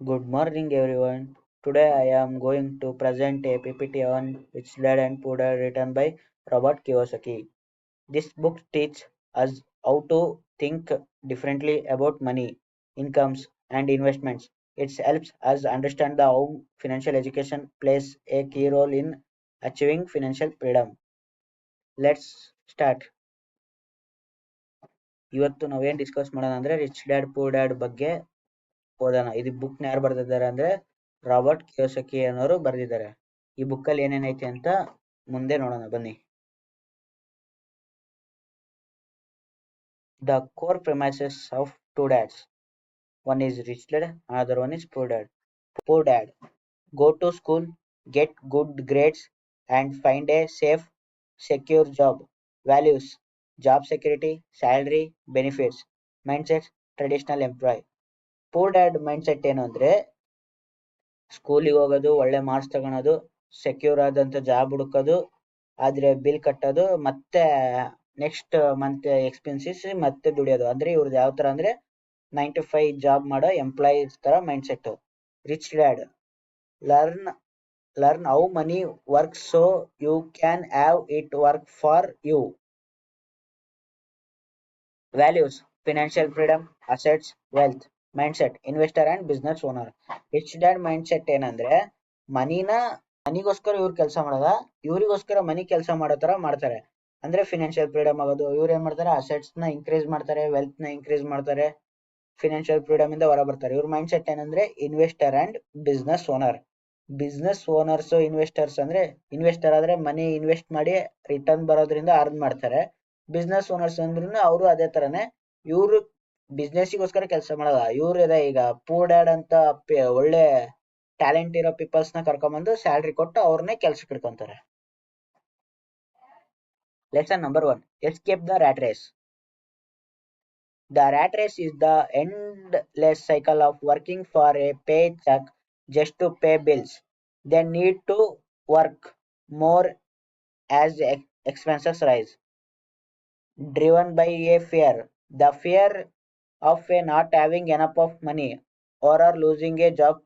Good morning, everyone. Today I am going to present a PPT on Rich Dad and Poor Dad written by Robert Kiyosaki. This book teaches us how to think differently about money, incomes, and investments. It helps us understand how financial education plays a key role in achieving financial freedom. Let's start. ಇವತ್ತು ನಾವೇನ್ discuss ಮಾಡೋಣ ಅಂದ್ರೆ rich dad poor dad ಬಗ್ಗೆ ಓದೋಣ. ಇದು book ಯಾರು ಬರ್ದಿದ್ದಾರೆ ಅಂದ್ರೆ ರಾಬರ್ಟ್ ಕಿಯೋಸಕಿ ಅನ್ನೋರು ಬರ್ದಿದ್ದಾರೆ. ಈ ಬುಕ್ ಅಲ್ಲಿ ಏನೇನೈತಿ ಅಂತ ಮುಂದೆ ನೋಡೋಣ ಬನ್ನಿ. The core premises of two dads. One is rich dad, another one is poor dad. Poor dad, go to school, get good grades, and find a safe, secure job. Values, job security, salary, benefits. Mindset, traditional employee. Poor dad mindset ಏನು ಅಂದ್ರೆ ಸ್ಕೂಲಿಗೆ ಹೋಗೋದು, ಒಳ್ಳೆ marks ತಗೊಳೋದು, secure ಆದಂತ job ಹುಡುಕೋದು, ಆದ್ರೆ bill ಕಟ್ಟೋದು, ಮತ್ತೆ ನೆಕ್ಸ್ಟ್ ಮಂತ್ ಎಕ್ಸ್ಪೆನ್ಸಿಸ್ ಮತ್ತೆ ದುಡಿಯೋದು. ಅಂದ್ರೆ ಇವ್ರದ್ದು ಯಾವ ತರ ಅಂದ್ರೆ 9 to 5 ಜಾಬ್ ಮಾಡೋ ಎಂಪ್ಲಾಯೀಸ್ ತರ mindset. Rich dad, learn learn how money work so you can have it work for you. Values, financial freedom, assets, wealth. Mindset, investor and business owner. Rich dad mindset ಏನಂದ್ರೆ ಮನಿಗೋಸ್ಕರ ಇವ್ರು ಕೆಲಸ ಮಾಡಲ್ಲ, ಇವ್ರಿಗೋಸ್ಕರ ಮನಿ ಕೆಲಸ ಮಾಡೋ ತರ ಮಾಡ್ತಾರೆ. ಅಂದ್ರೆ ಫಿನಾನ್ಷಿಯಲ್ ಫ್ರೀಡಮ್ ಆಗೋದು. ಇವ್ರು ಏನ್ ಮಾಡ್ತಾರೆ, ಅಸೆಟ್ಸ್ ನ ಇನ್ಕ್ರೀಸ್ ಮಾಡ್ತಾರೆ, ವೆಲ್ತ್ ನ ಇನ್ಕ್ರೀಸ್ ಮಾಡ್ತಾರೆ, ಫಿನಾನ್ಷಿಯಲ್ ಫ್ರೀಡಮ್ ಇಂದ ಹೊರ ಬರ್ತಾರೆ. ಇವ್ರ ಮೈಂಡ್ ಸೆಟ್ ಏನಂದ್ರೆ investor and business owner. Business owners investors ಅಂದ್ರೆ ಇನ್ವೆಸ್ಟರ್ ಆದ್ರೆ ಮನಿ ಇನ್ವೆಸ್ಟ್ ಮಾಡಿ ರಿಟರ್ನ್ ಬರೋದ್ರಿಂದ ಅರ್ನ್ ಮಾಡ್ತಾರೆ. ಬಿಸ್ನೆಸ್ ಓನರ್ಸ್ ಅಂದ್ರೂ ಅವರು ಅದೇ ತರನೇ. ಇವ್ರು ಬಿಸ್ನೆಸ್ಗೋಸ್ಕರ ಕೆಲಸ ಮಾಡಲ್ಲ. ಇವ್ರು ಇದೆ ಈಗ ಪೂರ್ ಡ್ಯಾಡ್ ಅಂತ ಒಳ್ಳೆ ಟ್ಯಾಲೆಂಟ್ ಇರೋ ಪೀಪಲ್ಸ್ ನ ಕರ್ಕೊಂಡ್ಬಂದು ಸ್ಯಾಲ್ರಿ ಕೊಟ್ಟು ಅವ್ರನ್ನೇ ಕೆಲ್ಸಕ್ಕೆ ಇಟ್ಕೊಂತಾರೆ. Lesson number 1, escape the rat race. The rat race is the endless cycle of working for a paycheck just to pay bills. They need to work more as expenses rise. Driven by a fear, the fear of not having enough of money or losing a job.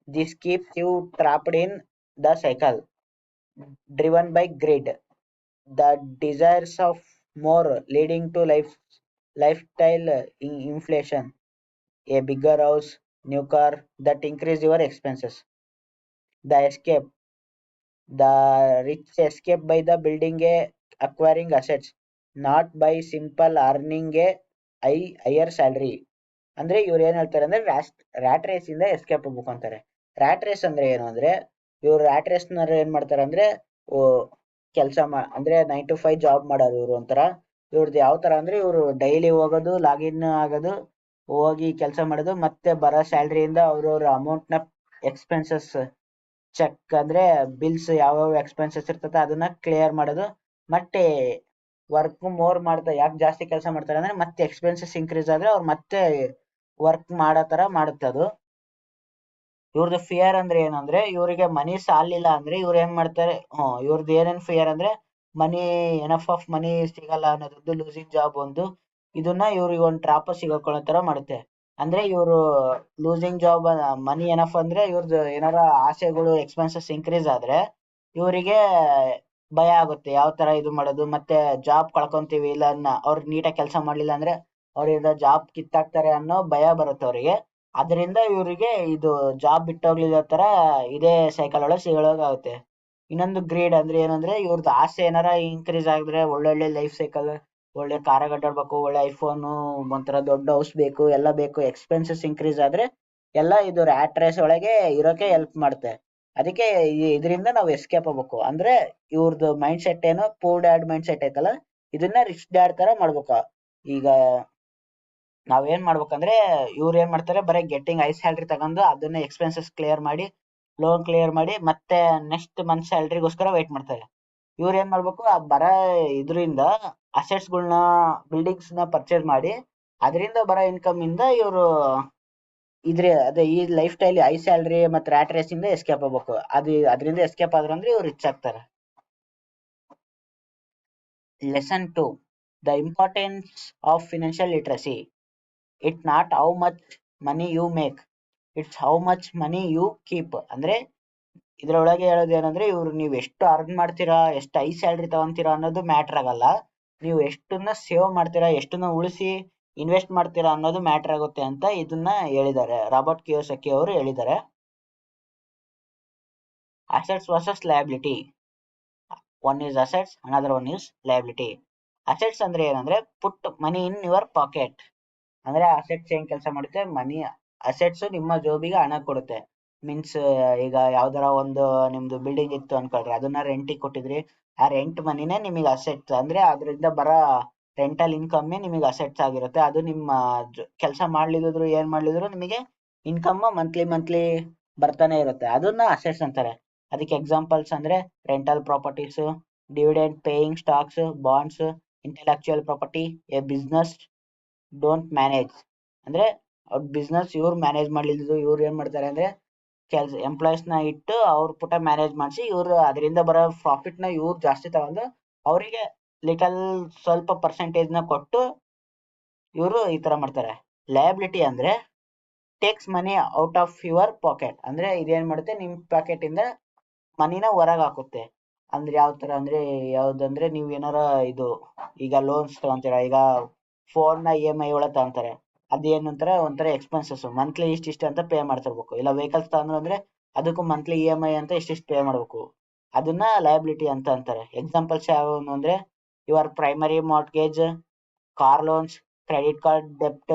This keeps you trapped in the cycle. Driven by greed, the desires of more leading to lifestyle inflation, a bigger house, new car that increase your expenses. The escape, the rich escape by the building a acquiring assets, not by simple earning a higher salary. ಅಂದ್ರೆ ಇವ್ರು ಏನ್ ಹೇಳ್ತಾರೆ ಅಂದ್ರೆ rat race ಇಂದ escape ಆಗ್ಬೇಕು ಅಂತಾರೆ. Rat race ಅಂದ್ರೆ ಏನು ಅಂದ್ರೆ ಇವ್ರು ರ್ಯಾಟ್ ರೇಸ್ ಏನ್ ಮಾಡ್ತಾರೆ ಅಂದ್ರೆ ಕೆಲಸ ಅಂದ್ರೆ 9 to 5 ಜಾಬ್ ಮಾಡೋದು ಇವ್ರು ಒಂಥರ. ಇವ್ರದ್ದು ಯಾವ ತರ ಅಂದ್ರೆ ಇವ್ರು ಡೈಲಿ ಹೋಗೋದು, ಲಾಗಿನ್ ಆಗೋದು, ಹೋಗಿ ಕೆಲಸ ಮಾಡೋದು, ಮತ್ತೆ ಬರೋ ಸ್ಯಾಲ್ರಿಯಿಂದ ಅವ್ರವ್ರ ಅಮೌಂಟ್ ನ ಎಕ್ಸ್ಪೆನ್ಸಸ್ ಚೆಕ್ ಅಂದ್ರೆ ಬಿಲ್ಸ್ ಯಾವ ಎಕ್ಸ್ಪೆನ್ಸಸ್ ಇರ್ತದೆ ಅದನ್ನ ಕ್ಲಿಯರ್ ಮಾಡೋದು. ಮತ್ತೆ ವರ್ಕ್ ಮೋರ್ ಮಾಡ್ತಾ ಯಾಕೆ ಜಾಸ್ತಿ ಕೆಲಸ ಮಾಡ್ತಾರೆ ಅಂದ್ರೆ ಮತ್ತೆ ಎಕ್ಸ್ಪೆನ್ಸಸ್ ಇನ್ಕ್ರೀಸ್ ಆದ್ರೆ ಅವ್ರು ಮತ್ತೆ ವರ್ಕ್ ಮಾಡೋ ತರ ಮಾಡುತ್ತೆ ಅದು. ಇವ್ರದ್ದು ಫಿಯರ್ ಅಂದ್ರೆ ಏನಂದ್ರೆ ಇವರಿಗೆ ಮನಿ ಸಾಲಿಲ್ಲ ಅಂದ್ರೆ ಇವ್ರು ಏನ್ ಮಾಡ್ತಾರೆ, ಇವ್ರದ್ದು ಏನೇನ್ ಫಿಯರ್ ಅಂದ್ರೆ ಮನಿ ಎನಫ್ ಆಫ್ ಮನಿ ಸಿಗಲ್ಲ ಅನ್ನೋದೊಂದು, ಲೂಸಿಂಗ್ ಜಾಬ್ ಒಂದು. ಇದನ್ನ ಇವ್ರಿಗೆ ಒಂದು ಟ್ರಾಪ್ ಸಿಗಾಕೊಳ್ಳೋ ತರ ಮಾಡುತ್ತೆ. ಅಂದ್ರೆ ಇವರು ಲೂಸಿಂಗ್ ಜಾಬ್, ಮನಿ ಎನಫ್ ಅಂದ್ರೆ ಇವ್ರದ್ದು ಏನಾರ ಆಸೆಗಳು ಎಕ್ಸ್ಪೆನ್ಸಸ್ ಇನ್ಕ್ರೀಸ್ ಆದ್ರೆ ಇವರಿಗೆ ಭಯ ಆಗುತ್ತೆ ಯಾವ ತರ ಇದು ಮಾಡೋದು. ಮತ್ತೆ ಜಾಬ್ ಕಳ್ಕೊಂತೀವಿ ಇಲ್ಲ ಅವ್ರು ನೀಟಾಗಿ ಕೆಲಸ ಮಾಡ್ಲಿಲ್ಲ ಅಂದ್ರೆ ಅವ್ರಿಂದ ಜಾಬ್ ಕಿತ್ತಾಕ್ತಾರೆ ಅನ್ನೋ ಭಯ ಬರುತ್ತೆ ಅವರಿಗೆ. ಅದರಿಂದ ಇವರಿಗೆ ಇದು ಜಾಬ್ ಬಿಟ್ಟೋಗ್ಲಿಲ್ಲ ತರ ಇದೇ ಸೈಕಲ್ ಒಳಗೆ ಸಿಗೊಳಗಾಗುತ್ತೆ. ಇನ್ನೊಂದು ಗ್ರೀಡ್ ಅಂದ್ರೆ ಏನಂದ್ರೆ ಇವ್ರದ್ದು ಆಸೆ ಏನಾರ ಇನ್ಕ್ರೀಸ್ ಆಗಿದ್ರೆ ಒಳ್ಳೊಳ್ಳೆ ಲೈಫ್ ಸೈಕಲ್, ಒಳ್ಳೆ ಕಾರ ಅಡ್ಡಾಡ್ಬೇಕು, ಒಳ್ಳೆ ಐಫೋನು, ಒಂಥರ ದೊಡ್ಡ ಹೌಸ್ ಬೇಕು, ಎಲ್ಲ ಬೇಕು. ಎಕ್ಸ್ಪೆನ್ಸಸ್ ಇನ್ಕ್ರೀಸ್ ಆದ್ರೆ ಎಲ್ಲ ಇದು ರ್ಯಾಟ್ ರೇಸ್ ಒಳಗೆ ಇರೋಕೆ ಹೆಲ್ಪ್ ಮಾಡುತ್ತೆ. ಅದಕ್ಕೆ ಇದರಿಂದ ನಾವು ಎಸ್ಕೇಪ್ ಆಗ್ಬೇಕು. ಅಂದ್ರೆ ಇವ್ರದ್ದು ಮೈಂಡ್ ಸೆಟ್ ಏನು, ಪೂರ್ ಡ್ಯಾಡ್ ಮೈಂಡ್ ಸೆಟ್ ಐತಲ್ಲ, ಇದನ್ನ ರಿಚ್ ಡ್ಯಾಡ್ ತರ ಮಾಡ್ಬೇಕು. ಈಗ ನಾವ್ ಏನ್ ಮಾಡ್ಬೇಕಂದ್ರೆ ಇವ್ರು ಏನ್ ಮಾಡ್ತಾರೆ, ಬರೀ ಗೆಟ್ಟಿಂಗ್ ಹೈ ಸ್ಯಾಲ್ರಿ ತಗೊಂಡು ಅದನ್ನ ಎಕ್ಸ್ಪೆನ್ಸಸ್ ಕ್ಲಿಯರ್ ಮಾಡಿ, ಲೋನ್ ಕ್ಲಿಯರ್ ಮಾಡಿ, ಮತ್ತೆ ನೆಕ್ಸ್ಟ್ ಮಂತ್ ಸ್ಯಾಲ್ರಿಗೋಸ್ಕರ ವೇಟ್ ಮಾಡ್ತಾರೆ. ಇವ್ರು ಏನ್ ಮಾಡ್ಬೇಕು, ಆ ಬರ ಇದರಿಂದ ಅಸೆಟ್ಸ್ ಗಳನ್ನ, ಬಿಲ್ಡಿಂಗ್ಸ್ ನ ಪರ್ಚೇಸ್ ಮಾಡಿ ಅದರಿಂದ ಬರೋ ಇನ್ಕಮ್ ಇಂದ ಇವರು ಅದೇ ಈ ಲೈಫ್ ಸ್ಟೈಲ್ ಹೈ ಸ್ಯಾಲ್ರಿ ಮತ್ತೆ ರ್ಯಾಟ್ ರೇಸ್ ಇಂದ ಎಸ್ಕೇಪ್ ಆಗ್ಬೇಕು. ಅದರಿಂದ ಎಸ್ಕೇಪ್ ಆದ್ರು ಅಂದ್ರೆ ಇವ್ರು ರಿಚ್ ಆಗ್ತಾರೆ. Lesson 2, the importance of financial literacy. It's not how much money you make, it's how much money you keep. ಅಂದ್ರೆ ಇದ್ರೊಳಗೆ ಹೇಳೋದು ಏನಂದ್ರೆ ನೀವು ಎಷ್ಟು ಅರ್ನ್ ಮಾಡ್ತೀರಾ, ಎಷ್ಟು ಹೈ ಸ್ಯಾಲ್ರಿ ತಗೊಂತೀರಾ ಅನ್ನೋದು ಮ್ಯಾಟರ್ ಆಗಲ್ಲ. ನೀವು ಎಷ್ಟನ್ನ ಸೇವ್ ಮಾಡ್ತೀರಾ, ಎಷ್ಟನ್ನ ಉಳಿಸಿ ಇನ್ವೆಸ್ಟ್ ಮಾಡ್ತೀರಾ ಅನ್ನೋದು ಮ್ಯಾಟರ್ ಆಗುತ್ತೆ ಅಂತ ಇದನ್ನ ಹೇಳಿದ್ದಾರೆ. ರಾಬರ್ಟ್ ಕಿಯೋಸಕಿ ಅವರು ಹೇಳಿದ್ದಾರೆ. Assets versus liability. One is assets, another one is liability. Assets ಅಂದ್ರೆ ಏನಂದ್ರೆ ಪುಟ್ ಮನಿ ಇನ್ ಯುವರ್ ಪಾಕೆಟ್. ಅಂದ್ರೆ ಅಸೆಟ್ಸ್ ಏನ್ ಕೆಲಸ ಮಾಡುತ್ತೆ, ಮನಿ ಅಸೆಟ್ಸ್ ನಿಮ್ಮ ಜೋಬಿಗೆ ಹಣ ಕೊಡುತ್ತೆ. ಮೀನ್ಸ್ ಈಗ ಯಾವ್ದಾರ ಒಂದು ನಿಮ್ದು ಬಿಲ್ಡಿಂಗ್ ಇತ್ತು ಅನ್ಕೊಳ್ರಿ, ಅದನ್ನ ರೆಂಟಿಗೆ ಕೊಟ್ಟಿದ್ರಿ, ಆ ರೆಂಟ್ ಮನಿನೇ ನಿಮಗೆ ಅಸೆಟ್ಸ್. ಅಂದ್ರೆ ಅದರಿಂದ ಬರೋ ರೆಂಟಲ್ ಇನ್ಕಮ್ ನಿಮಗೆ ಅಸೆಟ್ಸ್ ಆಗಿರುತ್ತೆ. ಅದು ನಿಮ್ಮ ಕೆಲಸ ಮಾಡ್ಲಿದ್ರು ಏನ್ ಮಾಡ್ಲಿದ್ರು ನಿಮಗೆ ಇನ್ಕಮ್ ಮಂತ್ಲಿ ಮಂತ್ಲಿ ಬರ್ತಾನೆ ಇರುತ್ತೆ. ಅದನ್ನ ಅಸೆಟ್ಸ್ ಅಂತಾರೆ. ಅದಕ್ಕೆ ಎಕ್ಸಾಂಪಲ್ಸ್ ಅಂದ್ರೆ rental properties, dividend paying stocks, bonds, intellectual property. A business don't manage ಅಂದ್ರೆ ಅವ್ರ ಬಿಸ್ನೆಸ್ ಇವ್ರು ಮ್ಯಾನೇಜ್ ಮಾಡ್ಲಿದ್ದು, ಇವ್ರು ಏನ್ ಮಾಡ್ತಾರೆ ಅಂದ್ರೆ ಎಂಪ್ಲಾಯೀಸ್ ನ ಇಟ್ಟು ಅವ್ರ ಪುಟ ಮ್ಯಾನೇಜ್ ಮಾಡಿಸಿ ಇವ್ರು ಅದರಿಂದ ಬರೋ ಪ್ರಾಫಿಟ್ ನ ಇವ್ರು ಜಾಸ್ತಿ ತಗೊಂಡು ಅವರಿಗೆ ಲಿಟಲ್ ಸ್ವಲ್ಪ ಪರ್ಸೆಂಟೇಜ್ ನ ಕೊಟ್ಟು ಇವರು ಈ ತರ ಮಾಡ್ತಾರೆ. ಲಯಬಿಲಿಟಿ ಅಂದ್ರೆ takes money out of your packet. ಅಂದ್ರೆ ಇದೇನ್ ಮಾಡುತ್ತೆ, ನಿಮ್ ಪಾಕೆಟ್ ಇಂದ ಮನಿನ ಹೊರಗೆ ಹಾಕುತ್ತೆ. ಅಂದ್ರೆ ಯಾವ ತರ ಅಂದ್ರೆ ಯಾವ್ದಂದ್ರೆ ನೀವ್ ಏನಾರ ಇದು ಈಗ ಲೋನ್ಸ್ ತಗೊಂತೀರಾ, ಈಗ ಫೋನ್ ನ EMI ಒಳಗೆ ತಗೊಂತಾರೆ, ಅದೇನಂತಾರೆ ಒಂಥರ ಎಕ್ಸ್ಪೆನ್ಸಸ್, ಮಂತ್ಲಿ ಇಷ್ಟಿಷ್ಟು ಅಂತ ಪೇ ಮಾಡ್ತಿರ್ಬೇಕು. ಇಲ್ಲ ವೆಹಿಕಲ್ಸ್ ತಗೊಂಡ್ರು ಅಂದ್ರೆ ಅದಕ್ಕೂ ಮಂತ್ಲಿ EMI ಅಂತ ಇಷ್ಟಿಷ್ಟು ಪೇ ಮಾಡ್ಬೇಕು. ಅದನ್ನ ಲಯಬಿಲಿಟಿ ಅಂತ ಅಂತಾರೆ. ಎಕ್ಸಾಂಪಲ್ಸ್ ಯಾವ್ಯಾವ ಅಂದ್ರೆ your primary mortgage, car loans, credit card ಡೆಪ್ಟ್,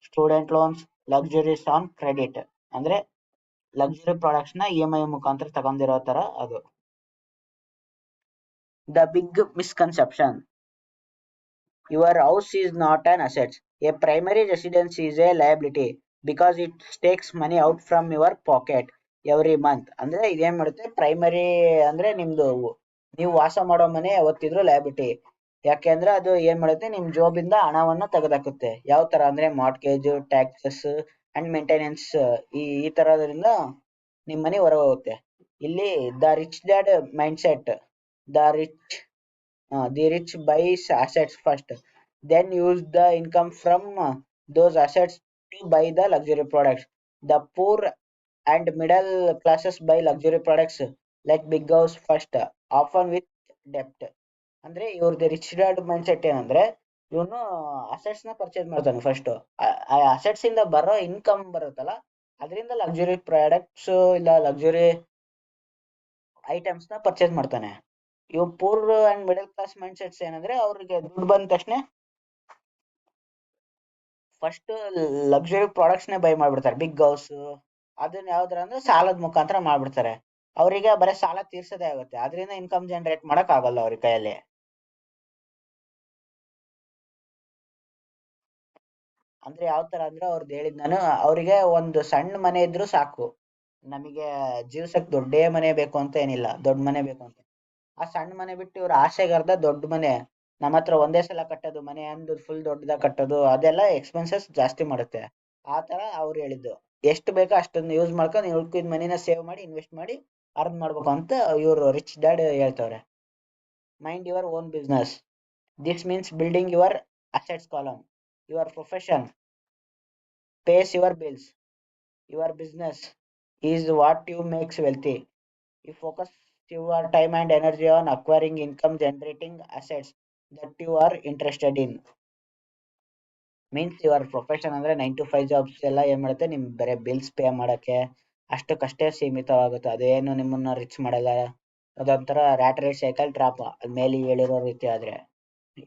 student loans, luxuries on credit. ಅಂದ್ರೆ ಲಕ್ಸುರಿ ಪ್ರಾಡಕ್ಟ್ಸ್ ನ EMI ಮುಖಾಂತರ ತಗೊಂಡಿರೋ ತರ ಅದು. The big misconception. Your house is not an asset. A primary residence is a liability because it takes money out from your pocket every month. ಅಂದ್ರೆ ಇದೇನ್ ಮಾಡುತ್ತೆ, primary ಅಂದ್ರೆ ನಿಮ್ದು ನೀವು ವಾಸ ಮಾಡೋ ಮನೆ ಯಾವತ್ತಿದ್ರು ಲಯಬಿಲಿಟಿ. ಯಾಕೆಂದ್ರೆ ಅದು ಏನ್ ಮಾಡುತ್ತೆ, ನಿಮ್ ಜೋಬಿಂದ ಹಣವನ್ನ ತೆಗೆದಾಕುತ್ತೆ. ಯಾವ ತರ ಅಂದ್ರೆ ಮಾರ್ಟ್ಗೇಜ್, ಟ್ಯಾಕ್ಸಸ್ ಅಂಡ್ ಮೇಂಟೆನೆನ್ಸ್, ಈ ತರದ್ರಿಂದ ನಿಮ್ ಮನೆ ಹೊರ ಹೋಗುತ್ತೆ. ಇಲ್ಲಿ the rich dad mind set. The rich the rich buys assets first, then use the income from those assets to buy the luxury products. The poor and middle classes buy luxury products like big house first, often with debt. ಅಂದ್ರೆ ಇವ್ರದ್ದು rich dad mindset ಏನಂದ್ರೆ ಇವನು assets ನ purchase ಮಾಡ್ತಾನೆ first. ಆ assets ಇಂದ ಬರೋ income ಬರುತ್ತಲ್ಲ, ಅದರಿಂದ ಲಕ್ಸುರಿ ಪ್ರಾಡಕ್ಟ್ಸ್ ಇಲ್ಲ ಲಕ್ಸುರಿ ಐಟಮ್ಸ್ ನ ಪರ್ಚೇಸ್ ಮಾಡ್ತಾನೆ. ಇವ್ poor and middle class mind sets ಏನಂದ್ರೆ ಅವ್ರಿಗೆ ದುಡ್ಡು ಬಂದ ತಕ್ಷಣ ಫಸ್ಟ್ ಲಕ್ಸುರಿ ಪ್ರಾಡಕ್ಟ್ಸ್ ನೇ ಬೈ ಮಾಡ್ಬಿಡ್ತಾರೆ. ಬಿಗ್ ಹೌಸ್ ಅದನ್ನ ಯಾವ್ದ್ರ ಅಂದ್ರೆ ಸಾಲದ ಮುಖಾಂತರ ಮಾಡ್ಬಿಡ್ತಾರೆ. ಅವರಿಗೆ ಬರೀ ಸಾಲ ತೀರ್ಸೋದೇ ಆಗುತ್ತೆ, ಅದರಿಂದ ಇನ್ಕಮ್ ಜನರೇಟ್ ಮಾಡಕ್ ಆಗಲ್ಲ ಅವ್ರ ಕೈಯಲ್ಲಿ. ಅಂದ್ರೆ ಯಾವ ತರ ಅಂದ್ರೆ ಅವ್ರದ್ದು ಹೇಳಿದ್ ನಾನು, ಅವರಿಗೆ ಒಂದು ಸಣ್ಣ ಮನೆ ಇದ್ರು ಸಾಕು. ನಮಗೆ ಜೀವ್ಸಕ್ ದೊಡ್ಡೇ ಮನೆ ಬೇಕು ಅಂತ ಏನಿಲ್ಲ, ದೊಡ್ಡ ಮನೆ ಬೇಕು ಅಂತ. ಆ ಸಣ್ಣ ಮನೆ ಬಿಟ್ಟು ಇವ್ರ ಆಸೆಗರ್ಧ ದೊಡ್ಡ ಮನೆ. ನಮ್ಮ ಹತ್ರ ಒಂದೇ ಸಲ ಕಟ್ಟೋದು ಮನೆ ಅಂದು ಫುಲ್ ದೊಡ್ಡದಾಗ ಕಟ್ಟೋದು, ಅದೆಲ್ಲ ಎಕ್ಸ್ಪೆನ್ಸಸ್ ಜಾಸ್ತಿ ಮಾಡುತ್ತೆ. ಆ ತರ ಅವ್ರು ಹೇಳಿದ್ದು, ಎಷ್ಟು ಬೇಕೋ ಅಷ್ಟೊಂದು ಯೂಸ್ ಮಾಡ್ಕೊಂಡು ಉಳ್ಕಿದ ಮನಿನ ಸೇವ್ ಮಾಡಿ ಇನ್ವೆಸ್ಟ್ ಮಾಡಿ ಅರ್ನ್ ಮಾಡ್ಬೇಕು ಅಂತ ಇವರು ರಿಚ್ ಡ್ಯಾಡ್ ಹೇಳ್ತವ್ರೆ. Mind your own business. This means building your assets column. Your profession pays your bills. Your business is what you makes wealthy. You focus your time and energy on acquiring income generating assets that you are interested in. Means your profession ಅಂದ್ರೆ 9 to 5 jobs ಎಲ್ಲ ಏನ್ ಮಾಡುತ್ತೆ, ನಿಮ್ ಬರೀ bills pay ಮಾಡಕ್ಕೆ ಅಷ್ಟಕ್ಕಷ್ಟೇ ಸೀಮಿತವಾಗುತ್ತೆ. ಅದೇನು ನಿಮ್ಮನ್ನ rich ಮಾಡಲ್ಲ. ಅದೊಂಥರ ರ್ಯಾಟ್ ರೇಸ್ ಸೈಕಲ್ ಟ್ರಾಪ್, ಮೇಲೆ ಹೇಳಿರೋ ರೀತಿ ಆದ್ರೆ.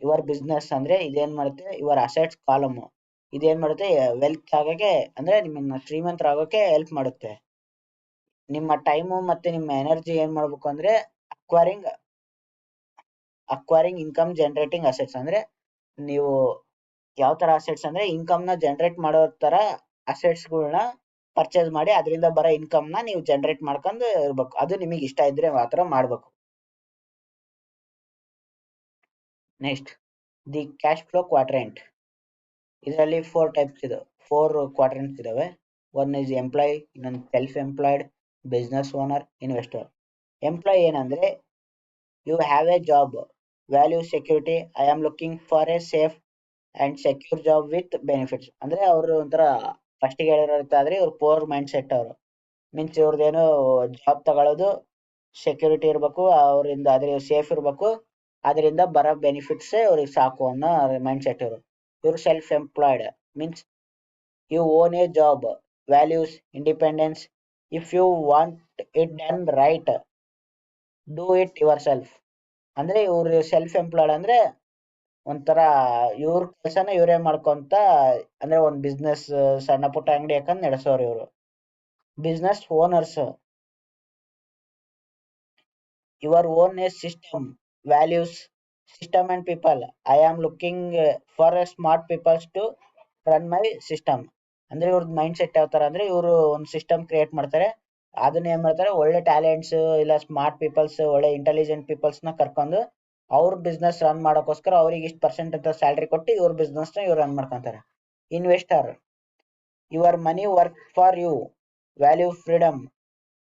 ಯುವರ್ ಬಿಸ್ನೆಸ್ ಅಂದ್ರೆ ಇದೇನ್ ಮಾಡುತ್ತೆ, ಯುವರ್ ಅಸೆಟ್ಸ್ ಕಾಲಮ್ ಇದೇನ್ ಮಾಡುತ್ತೆ, ವೆಲ್ತ್ ಆಗಕ್ಕೆ ಅಂದ್ರೆ ನಿಮ್ಮನ್ನ ಶ್ರೀಮಂತರಾಗೋಕೆ ಹೆಲ್ಪ್ ಮಾಡುತ್ತೆ. ನಿಮ್ಮ ಟೈಮು ಮತ್ತೆ ನಿಮ್ಮ ಎನರ್ಜಿ ಏನ್ ಮಾಡ್ಬೇಕು ಅಂದ್ರೆ ಅಕ್ವೈರಿಂಗ್ ಇನ್ಕಮ್ ಜನರೇಟಿಂಗ್ ಅಸೆಟ್ಸ್. ಅಂದ್ರೆ ನೀವು ಯಾವ ತರ ಅಸೆಟ್ಸ್ ಅಂದ್ರೆ ಇನ್ಕಮ್ ನ ಜನರೇಟ್ ಮಾಡೋ ತರ ಅಸೆಟ್ಸ್ ಗಳನ್ನ ಪರ್ಚೇಸ್ ಮಾಡಿ ಅದರಿಂದ ಬರೋ ಇನ್ಕಮ್ ನ ನೀವು ಜನರೇಟ್ ಮಾಡ್ಕೊಂಡು ಇರ್ಬೇಕು. ಅದು ನಿಮಗೆ ಇಷ್ಟ ಇದ್ರೆ ಮಾತ್ರ ಮಾಡ್ಬೇಕು. Next, the cash flow quadrant. ಇದರಲ್ಲಿ 4 ಟೈಪ್ಸ್ ಇದೆ, 4 ಕ್ವಾಡ್ರೆಂಟ್ಸ್ ಇದಾವೆ. ಒನ್ ಇಸ್ ಎಂಪ್ಲಾಯ್, ಇನ್ನೊಂದು self employed, business owner, investor. Employee ಏನಂದ್ರೆ you have a job, value security, I am looking for a safe and secure job with benefits. ಅಂದ್ರೆ ಅವರು ಒಂಥರ ಫಸ್ಟಿಗೆ ಹೇಳಿರೋದಾದ್ರೆ ಇವ್ರು ಪೋರ್ ಮೈಂಡ್ ಸೆಟ್ ಅವರು. ಮೀನ್ಸ್ ಇವ್ರದ್ದೇನು ಜಾಬ್ ತಗೊಳ್ಳೋದು ಸೆಕ್ಯೂರಿಟಿ ಇರಬೇಕು, ಅವರಿಂದ ಅದ್ರ ಸೇಫ್ ಇರಬೇಕು, ಅದರಿಂದ ಬರೋ ಬೆನಿಫಿಟ್ಸ್ ಅವ್ರಿಗೆ ಸಾಕು ಅನ್ನೋ ಮೈಂಡ್ ಸೆಟ್ ಇವರು. ಇವ್ರು self employed means you own a job, values independence. If you want it done right, do it yourself. ಅಂದ್ರೆ ಇವ್ರು ಸೆಲ್ಫ್ ಎಂಪ್ಲಾಯ್ಡ್ ಅಂದ್ರೆ ಒಂಥರ ಇವ್ರ ಕೆಲಸನ ಇವರೇ ಮಾಡ್ಕೊಂತ, ಅಂದ್ರೆ ಒಂದ್ ಬಿಸ್ನೆಸ್ ಸಣ್ಣ ಪುಟ್ಟ ಅಂಗಡಿ ಹಾಕೊಂಡ್ ನಡೆಸೋರು ಇವರು. Business owners, your own a system, values, system and people. I am looking for a smart peoples to run my system. ಅಂದ್ರೆ ಇವ್ರದ್ದು ಮೈಂಡ್ ಸೆಟ್ ಯಾವ ತರ ಅಂದ್ರೆ ಇವರು ಒಂದು ಸಿಸ್ಟಮ್ ಕ್ರಿಯೇಟ್ ಮಾಡ್ತಾರೆ. ಅದನ್ನ ಏನ್ ಮಾಡ್ತಾರೆ, ಒಳ್ಳೆ ಟ್ಯಾಲೆಂಟ್ಸ್ ಇಲ್ಲ ಸ್ಮಾರ್ಟ್ ಪೀಪಲ್ಸ್, ಒಳ್ಳೆ ಇಂಟೆಲಿಜೆಂಟ್ ಪೀಪಲ್ಸ್ ನ ಕರ್ಕೊಂಡು ಅವ್ರ ಬಿಸ್ನೆಸ್ ರನ್ ಮಾಡೋಕ್ಕೋಸ್ಕರ ಅವ್ರಿಗೆ ಇಷ್ಟು ಪರ್ಸೆಂಟ್ ಅಂತ ಸ್ಯಾಲ್ರಿ ಕೊಟ್ಟು ಇವ್ರ ಬಿಸ್ನೆಸ್ ನ ಇವ್ರು ರನ್ ಮಾಡ್ಕೊಂತಾರೆ. Investor, your money work for you, value freedom,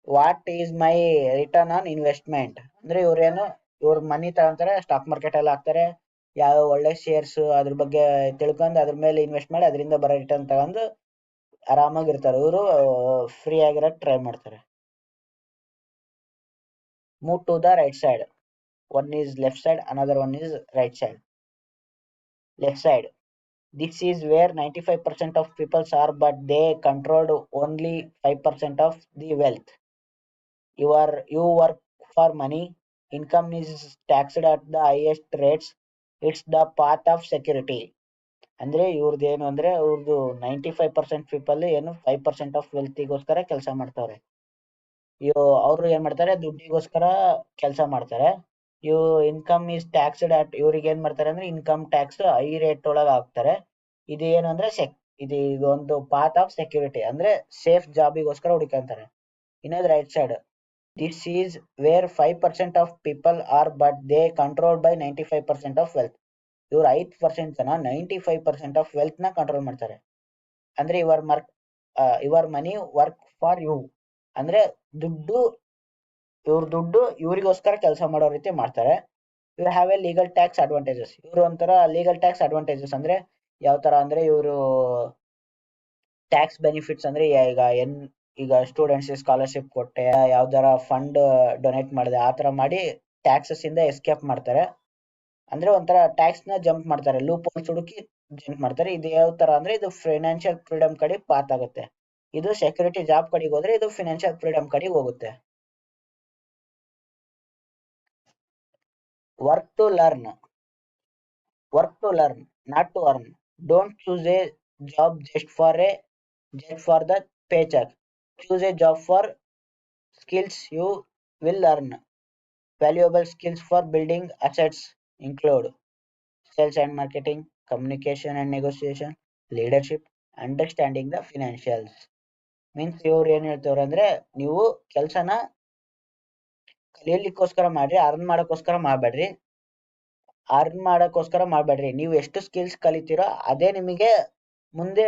what is my return on investment. ಅಂದ್ರೆ ಇವ್ರೇನು ಇವ್ರ ಮನಿ ತಗೊಂತಾರೆ, ಸ್ಟಾಕ್ ಮಾರ್ಕೆಟ್ ಅಲ್ಲಿ ಹಾಕ್ತಾರೆ, ಯಾವ ಒಳ್ಳೆ ಶೇರ್ಸ್ ಅದ್ರ ಬಗ್ಗೆ ತಿಳ್ಕೊಂಡು ಅದ್ರ ಮೇಲೆ ಇನ್ವೆಸ್ಟ್ ಮಾಡಿ ಅದರಿಂದ ಬರೋ ರಿಟರ್ನ್ ತಗೊಂಡು ಆರಾಮಾಗಿರ್ತಾರೆ. ಇವರು ಫ್ರೀ ಆಗಿರಕ್ ಟ್ರೈ ಮಾಡ್ತಾರೆ. Move to the right side. One is left side, another one is right side. Left side. This is where 95% of people are, but they controlled only 5% of the wealth. You work for money. Income is taxed at the highest rates. It's the path of security. ಅಂದ್ರೆ ಇವ್ರದ್ದು ಏನು ಅಂದ್ರೆ ಇವ್ರದ್ದು 95% people ಏನು 5% of ವೆಲ್ತಿಗೋಸ್ಕರ ಕೆಲಸ ಮಾಡ್ತಾರೆ. ಅವರು ಏನ್ ಮಾಡ್ತಾರೆ, ದುಡ್ಡಿಗೋಸ್ಕರ ಕೆಲಸ ಮಾಡ್ತಾರೆ. ಇವು ಇನ್ಕಮ್ ಈಸ್ ಟ್ಯಾಕ್ಸ್ಡ್ ಅಟ್, ಇವ್ರಿಗೆ ಏನ್ ಮಾಡ್ತಾರೆ ಅಂದ್ರೆ ಇನ್ಕಮ್ ಟ್ಯಾಕ್ಸ್ ಹೈ ರೇಟ್ ಒಳಗೆ ಹಾಕ್ತಾರೆ. ಇದು ಏನು ಅಂದ್ರೆ ಇದೊಂದು ಪಾತ್ ಆಫ್ ಸೆಕ್ಯೂರಿಟಿ, ಅಂದ್ರೆ ಸೇಫ್ ಜಾಬಿಗೋಸ್ಕರ ಹುಡುಕಂತಾರೆ. ಇನ್ನೊಂದು right side. This is where 5% of people are, but they control by 95% of wealth. ಇವ್ರು 5% ಜನ 95% ಆಫ್ ವೆಲ್ತ್ ನ ಕಂಟ್ರೋಲ್ ಮಾಡ್ತಾರೆ. ಅಂದ್ರೆ your money work for you, ಅಂದ್ರೆ ದುಡ್ಡು ಇವರಿಗೋಸ್ಕರ ಕೆಲಸ ಮಾಡೋ ರೀತಿ ಮಾಡ್ತಾರೆ. ಇವ್ರು have a legal tax advantages. ಇವರು ಒಂಥರ ಲೀಗಲ್ ಟ್ಯಾಕ್ಸ್ ಅಡ್ವಾಂಟೇಜಸ್ ಅಂದ್ರೆ ಯಾವ ತರ ಅಂದ್ರೆ ಇವರು ಟ್ಯಾಕ್ಸ್ ಬೆನಿಫಿಟ್ಸ್ ಅಂದ್ರೆ ಈಗ ಸ್ಟೂಡೆಂಟ್ಸ್ ಸ್ಕಾಲರ್ಶಿಪ್ ಕೊಟ್ಟೆ, ಯಾವ್ದಾರ ಫಂಡ್ ಡೊನೇಟ್ ಮಾಡಿದೆ, ಆತರ ಮಾಡಿ ಟ್ಯಾಕ್ಸಸ್ ಇಂದ ಎಸ್ಕೇಪ್ ಮಾಡ್ತಾರೆ. ಅಂದ್ರೆ ಒಂಥರ ಟ್ಯಾಕ್ಸ್ ನ ಜಂಪ್ ಮಾಡ್ತಾರೆ, ಲೂಪ್ ಹೋಲ್ಸ್ ಹುಡುಕಿ ಜಂಪ್ ಮಾಡ್ತಾರೆ. ಇದು ಯಾವ ತರ ಅಂದ್ರೆ ಇದು ಫೈನಾನ್ಷಿಯಲ್ ಫ್ರೀಡಮ್ ಕಡೆ ಪಾತ್ ಆಗುತ್ತೆ. ಇದು ಸೆಕ್ಯೂರಿಟಿ ಜಾಬ್ ಕಡೆಗೆ ಹೋದ್ರೆ ಇದು ಫೈನಾನ್ಷಿಯಲ್ ಫ್ರೀಡಮ್ ಕಡೆಗೆ ಹೋಗುತ್ತೆ. Work to learn, not to earn. Don't choose a job just for the paycheck. Choose a job for skills you will learn. Valuable skills for building assets include sales and marketing, communication and negotiation, leadership, understanding the financials. Means ಇವ್ರು ಏನ್ ಹೇಳ್ತವ್ರೆ ಅಂದ್ರೆ ನೀವು ಕೆಲ್ಸನ ಕಲಿಯಲಿಕ್ಕೋಸ್ಕರ ಮಾಡ್ರಿ, earn ಮಾಡಕ್ಕೋಸ್ಕರ ಮಾಡ್ಬೇಡ್ರಿ. ನೀವು ಎಷ್ಟು skills ಕಲಿತೀರೋ ಅದೇ ನಿಮಗೆ ಮುಂದೆ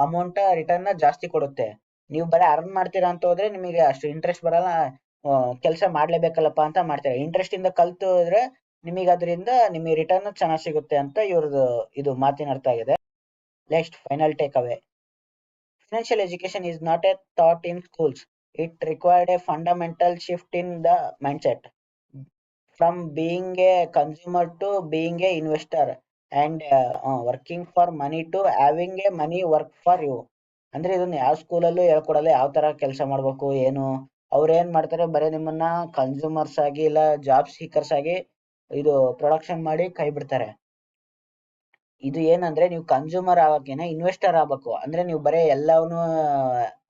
ಅಮೌಂಟ್ ರಿಟರ್ನ್ ಜಾಸ್ತಿ ಕೊಡುತ್ತೆ. ನೀವು ಬರೀ ಅರ್ನ್ ಮಾಡ್ತೀರಾ ಅಂತ ಹೋದ್ರೆ ನಿಮಗೆ ಅಷ್ಟು ಇಂಟ್ರೆಸ್ಟ್ ಬರಲ್ಲ, ಕೆಲಸ ಮಾಡ್ಲೇಬೇಕಲ್ಲಪ್ಪ ಅಂತ ಮಾಡ್ತೀರಾ. ಇಂಟ್ರೆಸ್ಟ್ ಇಂದ ಕಲ್ತು ಹೋದ್ರೆ ನಿಮಗೆ ಅದರಿಂದ ನಿಮಗೆ ರಿಟರ್ನ್ ಚೆನ್ನಾಗಿ ಸಿಗುತ್ತೆ ಅಂತ ಇವ್ರದ್ದು ಇದು ಮಾತಿನ ಅರ್ಥ ಆಗಿದೆ. Next final take away. Financial education is not a taught in schools. It required a fundamental shift in the mindset from being a consumer to being a investor, and working for money to having a money work for you. ಅಂದ್ರೆ ಇದನ್ನ ಯಾವ ಸ್ಕೂಲಲ್ಲೂ ಹೇಳ್ಕೊಡಲ್ಲ, ಯಾವ ತರ ಕೆಲಸ ಮಾಡ್ಬೇಕು ಏನು. ಅವ್ರು ಏನ್ ಮಾಡ್ತಾರೆ, ಬರೀ ನಿಮ್ಮನ್ನ ಕನ್ಸ್ಯೂಮರ್ಸ್ ಆಗಿ ಇಲ್ಲ ಜಾಬ್ ಸೀಕರ್ಸ್ ಆಗಿ ಇದು ಪ್ರೊಡಕ್ಷನ್ ಮಾಡಿ ಕೈ ಬಿಡ್ತಾರೆ. ಇದು ಏನಂದ್ರೆ ನೀವು ಕನ್ಸ್ಯೂಮರ್ ಆಗಕ್ಕಿನ ಇನ್ವೆಸ್ಟರ್ ಆಗ್ಬೇಕು. ಅಂದ್ರೆ ನೀವು ಬರೀ ಎಲ್ಲವನ್ನೂ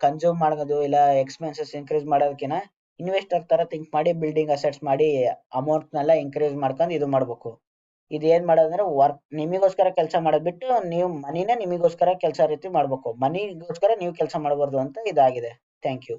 ಕನ್ಸ್ಯೂಮ್ ಮಾಡೋದು ಇಲ್ಲ ಎಕ್ಸ್ಪೆನ್ಸಸ್ ಇನ್ಕ್ರೀಸ್ ಮಾಡೋದಕ್ಕಿನ ಇನ್ವೆಸ್ಟರ್ ತರ ಥಿಂಕ್ ಮಾಡಿ ಬಿಲ್ಡಿಂಗ್ ಅಸೆಟ್ಸ್ ಮಾಡಿ ಅಮೌಂಟ್ ನೆಲ್ಲ ಇನ್ಕ್ರೀಸ್ ಮಾಡ್ಕೊಂಡು ಇದು ಮಾಡ್ಬೇಕು. ಇದು ಏನ್ ಮಾಡೋದಂದ್ರೆ ನಿಮಗೋಸ್ಕರ ಕೆಲಸ ಮಾಡೋದ್ ಬಿಟ್ಟು ನೀವು ಮನಿನೇ ನಿಮಗೋಸ್ಕರ ಕೆಲಸ ರೀತಿ ಮಾಡ್ಬೇಕು, ಮನಿಗೋಸ್ಕರ ನೀವು ಕೆಲಸ ಮಾಡಬಾರ್ದು ಅಂತ ಇದಾಗಿದೆ. Thank you.